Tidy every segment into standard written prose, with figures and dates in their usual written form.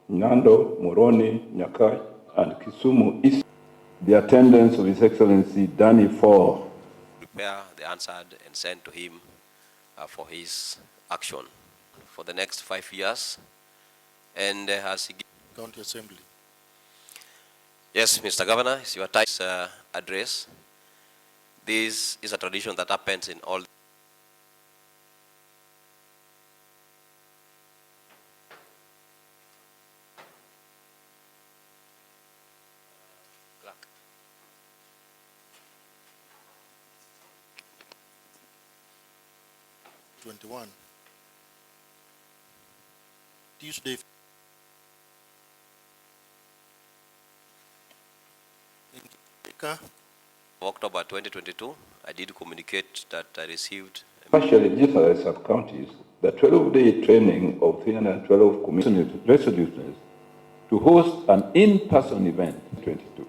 Nando, Moroni, Nyakai, and Kisumu East. The attendance of His Excellency Danny Ford. Prepare the answer and send to him for his action for the next 5 years. And as he County Assembly. Yes, Mr. Governor, it's your time address. This is a tradition that happens in all. Tuesday. October 2022, I did communicate that I received. Partially digitalized sub-counties, the 12-day training of 312 community resolutions to host an in-person event in 22.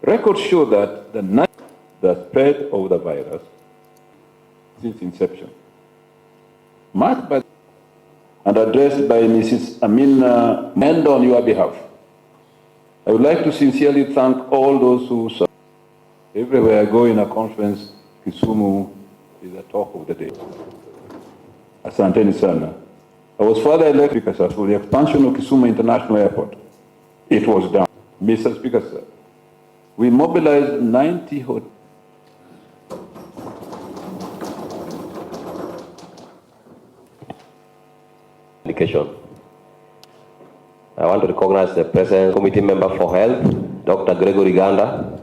Records show that the spread of the virus since inception, marked by and addressed by Mrs. Amina Mend on your behalf. I would like to sincerely thank all those who served. Everywhere I go in a conference, Kisumu is the talk of the day. Asanteni sana. I was further elected Speaker, sir, for the expansion of Kisumu International Airport. It was done. Mr. Speaker, sir, we mobilized 90 hotels. I want to recognize the President Committee Member for Health, Dr. Gregory Ganda.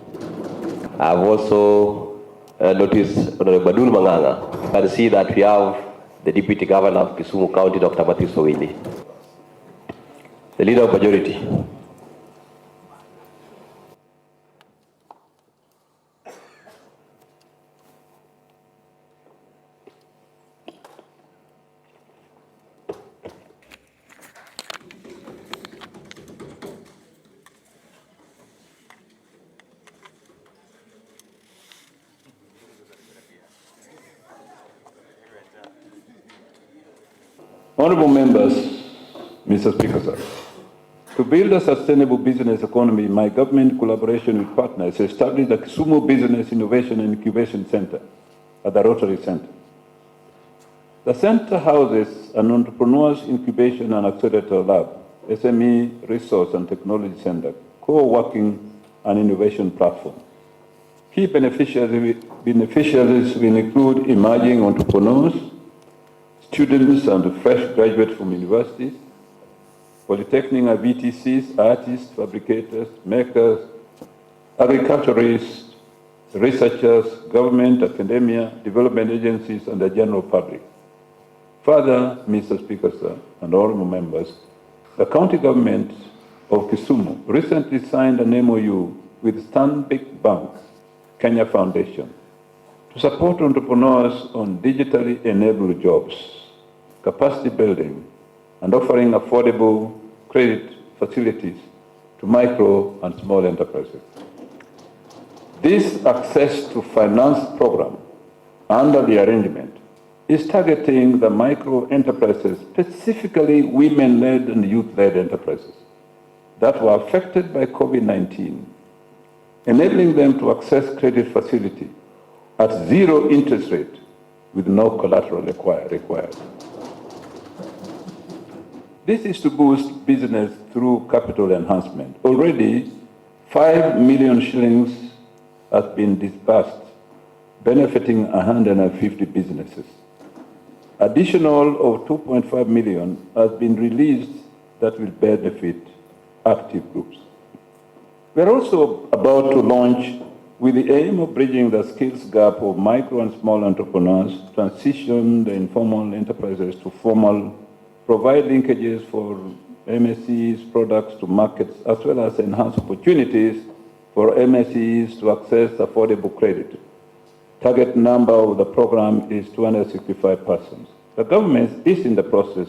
I have also noticed Honorable Badul Manganga. You can see that we have the Deputy Governor of Kisumu County, Dr. Matthew Sowini. The Leader of Majority. Honorable members, Mr. Speaker, sir, to build a sustainable business economy, my government, in collaboration with partners, established the Kisumu Business Innovation and Incubation Center at the Rotary Center. The center houses an entrepreneurs incubation and accelerator lab, SME resource and technology center, co-working and innovation platform. Key beneficiaries will include emerging entrepreneurs, students and fresh graduates from universities, polytechnic and VTCs, artists, fabricators, makers, agriculturists, researchers, government, academia, development agencies, and the general public. Further, Mr. Speaker, sir, and honorable members, the county government of Kisumu recently signed an MOU with Stanbic Bank, Kenya Foundation, to support entrepreneurs on digitally enabled jobs, capacity building, and offering affordable credit facilities to micro and small enterprises. This access to finance program under the arrangement is targeting the micro enterprises, specifically women-led and youth-led enterprises that were affected by COVID-19, enabling them to access credit facility at zero interest rate with no collateral required. This is to boost business through capital enhancement. Already, 5 million shillings has been disbursed, benefiting 150 businesses. Additional of 2.5 million has been released that will benefit active groups. We are also about to launch with the aim of bridging the skills gap of micro and small entrepreneurs, transition the informal enterprises to formal, provide linkages for MSCs products to markets, as well as enhance opportunities for MSCs to access affordable credit. Target number of the program is 265 persons. The government is in the process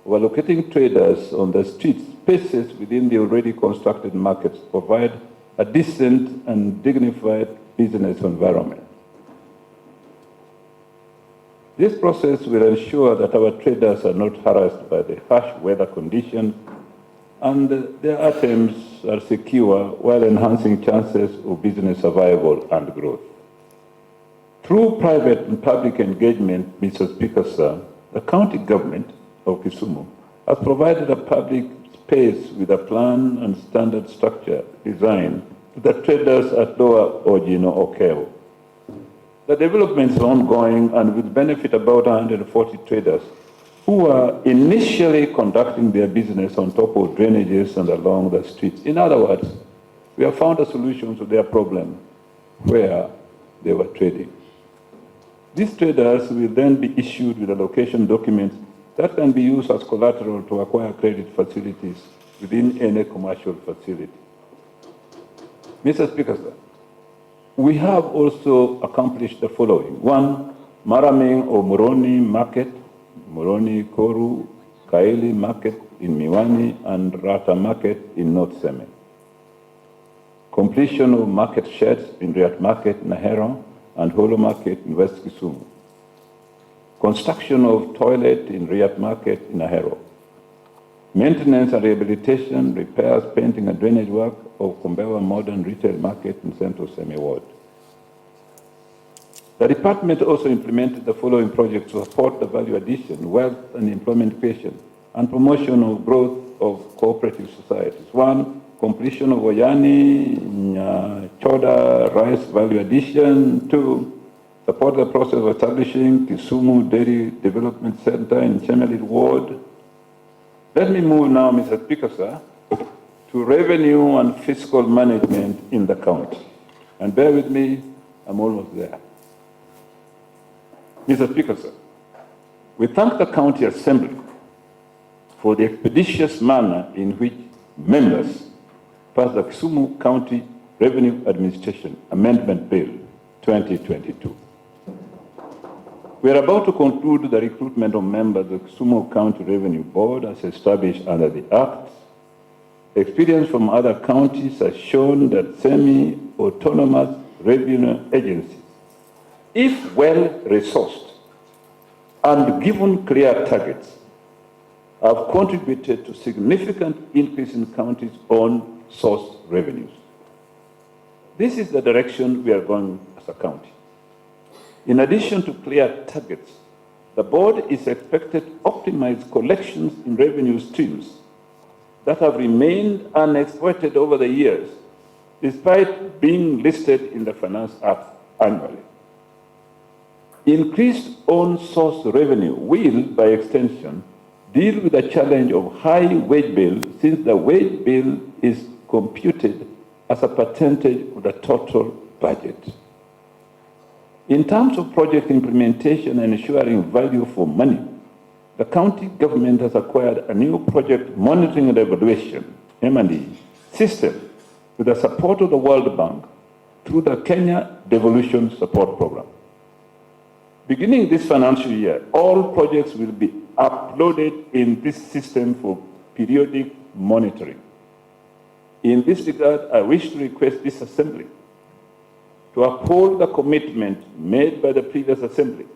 of allocating traders on the street spaces within the already constructed markets to provide a decent and dignified business environment. This process will ensure that our traders are not harassed by the harsh weather conditions and their items are secure while enhancing chances of business survival and growth. Through private and public engagement, Mr. Speaker, sir, the county government of Kisumu has provided a public space with a plan and standard structure designed to the traders at Lower Ojino Okeo. The development is ongoing and will benefit about 140 traders who are initially conducting their business on top of drainages and along the streets. In other words, we have found a solution to their problem where they were trading. These traders will then be issued with allocation documents that can be used as collateral to acquire credit facilities within any commercial facility. Mr. Speaker, sir, we have also accomplished the following. One, Maraming or Moroni Market, Moroni Koru, Kaili Market in Miwani, and Rata Market in North Seme. Completion of market sheds in Riat Market, Nahero, and Holo Market in West Kisumu. Construction of toilet in Riat Market in Nahero. Maintenance and rehabilitation, repairs, painting and drainage work of Kumbewa Modern Retail Market in Central Semi Ward. The department also implemented the following projects to support the value addition, wealth and employment creation, and promotion of growth of cooperative societies. One, completion of Oyani, Choda, rice value addition. Two, support the process of establishing Kisumu Dairy Development Center in Chemelit Ward. Let me move now, Mr. Speaker, sir, to revenue and fiscal management in the county. And bear with me, I'm almost there. Mr. Speaker, sir, we thank the County Assembly for the expeditious manner in which members passed the Kisumu County Revenue Administration Amendment Bill 2022. We are about to conclude the recruitment of members of the Kisumu County Revenue Board as established under the Act. Experience from other counties has shown that semi-autonomous revenue agencies, if well-resourced and given clear targets, have contributed to significant increase in counties' own source revenues. This is the direction we are going as a county. In addition to clear targets, the board is expected to optimize collections in revenue streams that have remained unexploited over the years, despite being listed in the Finance Act annually. Increased own source revenue will, by extension, deal with the challenge of high wage bill, since the wage bill is computed as a percentage of the total budget. In terms of project implementation and ensuring value for money, the county government has acquired a new project monitoring and evaluation (M&E) system with the support of the World Bank through the Kenya Devolution Support Program. Beginning this financial year, all projects will be uploaded in this system for periodic monitoring. In this regard, I wish to request this Assembly to uphold the commitment made by the previous Assembly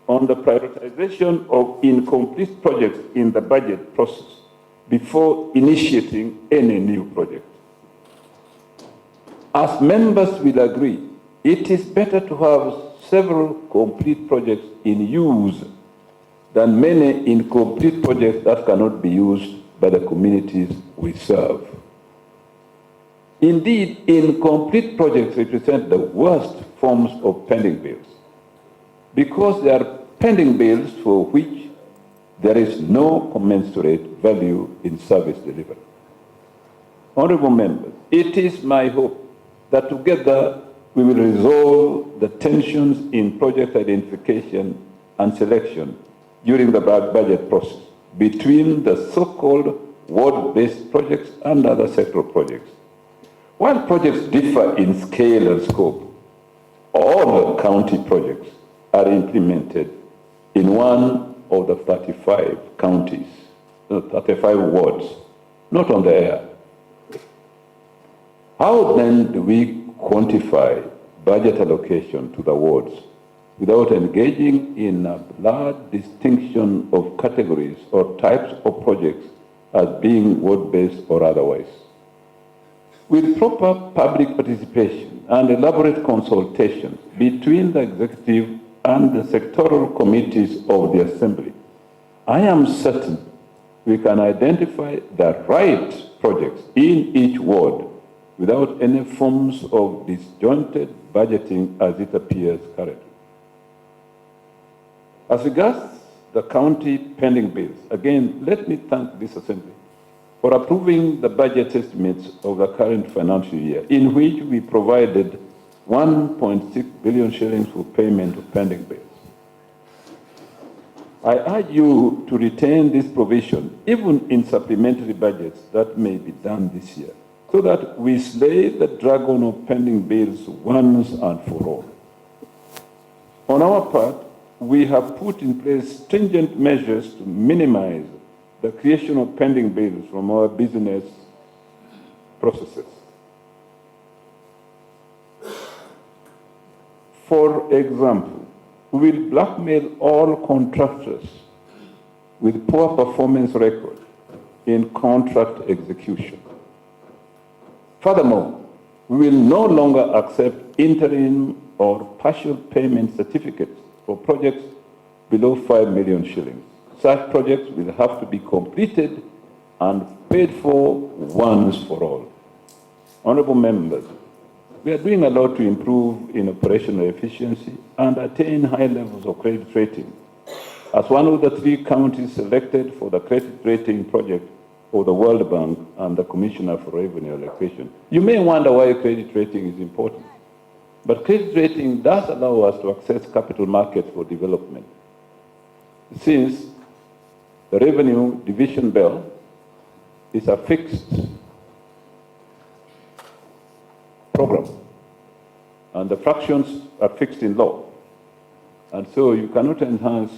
on the prioritization of incomplete projects in the budget process before initiating any new project. As members will agree, it is better to have several complete projects in use than many incomplete projects that cannot be used by the communities we serve. Indeed, incomplete projects represent the worst forms of pending bills, because they are pending bills for which there is no commensurate value in service delivery. Honorable members, it is my hope that together we will resolve the tensions in project identification and selection during the budget process between the so-called ward-based projects and other sectoral projects. While projects differ in scale and scope, all the county projects are implemented in one of the 35 counties, 35 wards, not on the air. How then do we quantify budget allocation to the wards without engaging in a broad distinction of categories or types of projects as being ward-based or otherwise. With proper public participation and elaborate consultations between the executive and the sectoral committees of the Assembly, I am certain we can identify the right projects in each ward without any forms of disjointed budgeting as it appears currently. As regards the county pending bills, again, let me thank this Assembly for approving the budget estimates of the current financial year, in which we provided 1.6 billion shillings for payment of pending bills. I urge you to retain this provision, even in supplementary budgets that may be done this year, so that we slay the dragon of pending bills once and for all. On our part, we have put in place stringent measures to minimize the creation of pending bills from our business processes. For example, we will blackmail all contractors with poor performance record in contract execution. Furthermore, we will no longer accept interim or partial payment certificates for projects below 5 million shillings. Such projects will have to be completed and paid for once for all. Honorable members, we are doing a lot to improve in operational efficiency and attain high levels of credit rating. As one of the 3 counties selected for the credit rating project for the World Bank and the Commissioner for Revenue Allocation. You may wonder why credit rating is important, but credit rating does allow us to access capital markets for development. Since the revenue division bill is a fixed program, and the fractions are fixed in law, and so you cannot enhance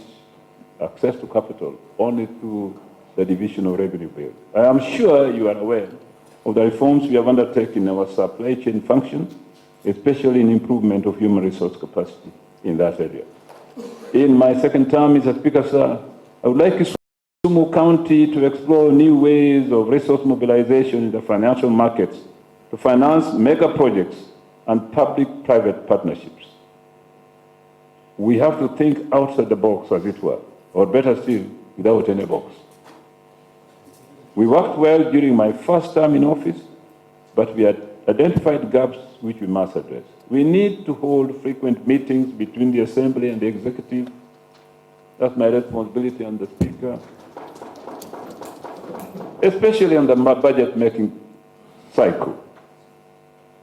access to capital only through the division of revenue bill. I am sure you are aware of the reforms we have undertaken in our supply chain function, especially in improvement of human resource capacity in that area. In my second term, Mr. Speaker, sir, I would like Kisumu County to explore new ways of resource mobilization in the financial markets to finance mega projects and public-private partnerships. We have to think outside the box, as it were, or better still, without any box. We worked well during my first term in office, but we had identified gaps which we must address. We need to hold frequent meetings between the Assembly and the Executive. That's my responsibility and the Speaker, especially on the budget-making cycle.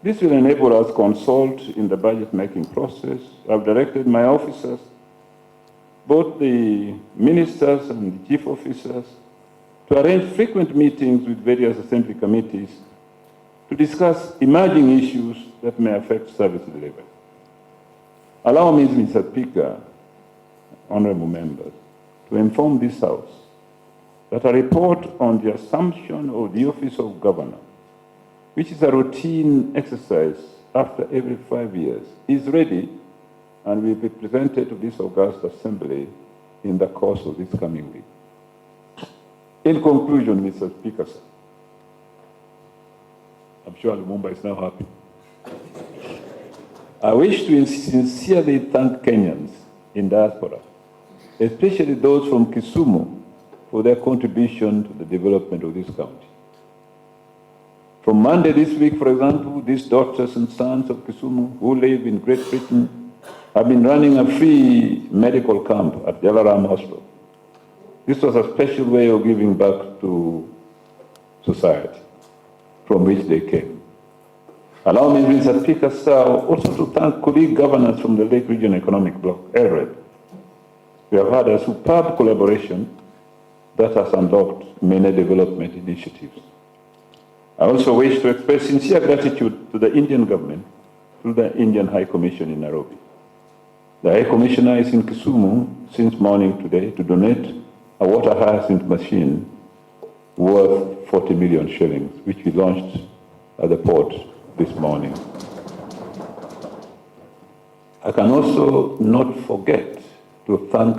This will enable us to consult in the budget-making process. I've directed my officers, both the ministers and the chief officers, to arrange frequent meetings with various Assembly committees to discuss emerging issues that may affect service delivery. Allow me, Mr. Speaker, honorable members, to inform this House that a report on the assumption of the office of governor, which is a routine exercise after every 5 years, is ready and will be presented to this august Assembly in the course of this coming week. In conclusion, Mr. Speaker, sir, I'm sure Lumumba is now happy. I wish to sincerely thank Kenyans in diaspora, especially those from Kisumu, for their contribution to the development of this county. From Monday this week, for example, these daughters and sons of Kisumu who live in Great Britain have been running a free medical camp at Jalango Hospital. This was a special way of giving back to society from which they came. Allow me, Mr. Speaker, sir, also to thank colleague governors from the Lake Region Economic Bloc, LREB. We have had a superb collaboration that has unlocked many development initiatives. I also wish to express sincere gratitude to the Indian government through the Indian High Commission in Nairobi. The High Commissioner is in Kisumu since morning today to donate a water hyacinth machine worth 40 million shillings, which we launched at the port this morning. I can also not forget to thank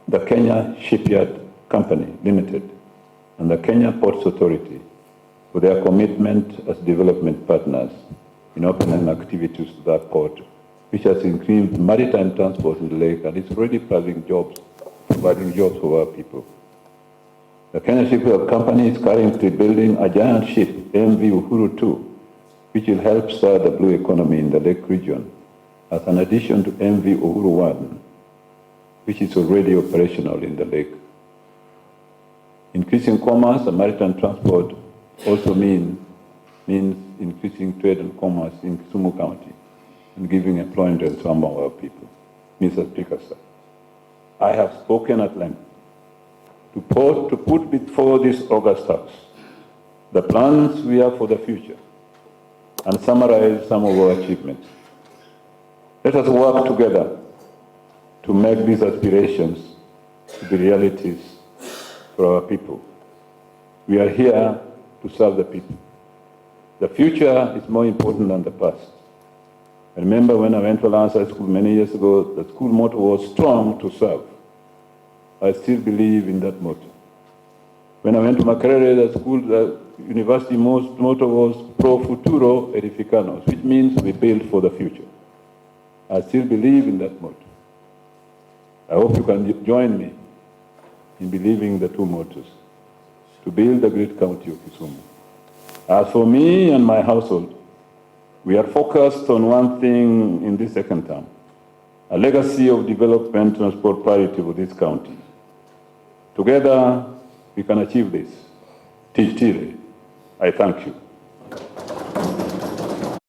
the Kenya Shipyard Company Limited and the Kenya Ports Authority for their commitment as development partners in opening activities to that port, which has increased maritime transport in the lake and is already providing jobs for our people. The Kenya Shipyard Company is currently building a giant ship, MV Uhuru 2, which will help stir the blue economy in the lake region, as an addition to MV Uhuru 1, which is already operational in the lake. Increasing commerce and maritime transport also means increasing trade and commerce in Kisumu County and giving employment to some of our people. Mr. Speaker, sir, I have spoken at length to put before this August House the plans we have for the future and summarize some of our achievements. Let us work together to make these aspirations to be realities for our people. We are here to serve the people. The future is more important than the past. I remember when I went to Alliance High School many years ago, the school motto was strong to serve. I still believe in that motto. When I went to Makerere, the university motto was pro futuro edificanos, which means we build for the future. I still believe in that motto. I hope you can join me in believing the two mottos, to build the great county of Kisumu. As for me and my household, we are focused on one thing in this second term, a legacy of development and prosperity for this county. Together, we can achieve this. Tijtire, I thank you.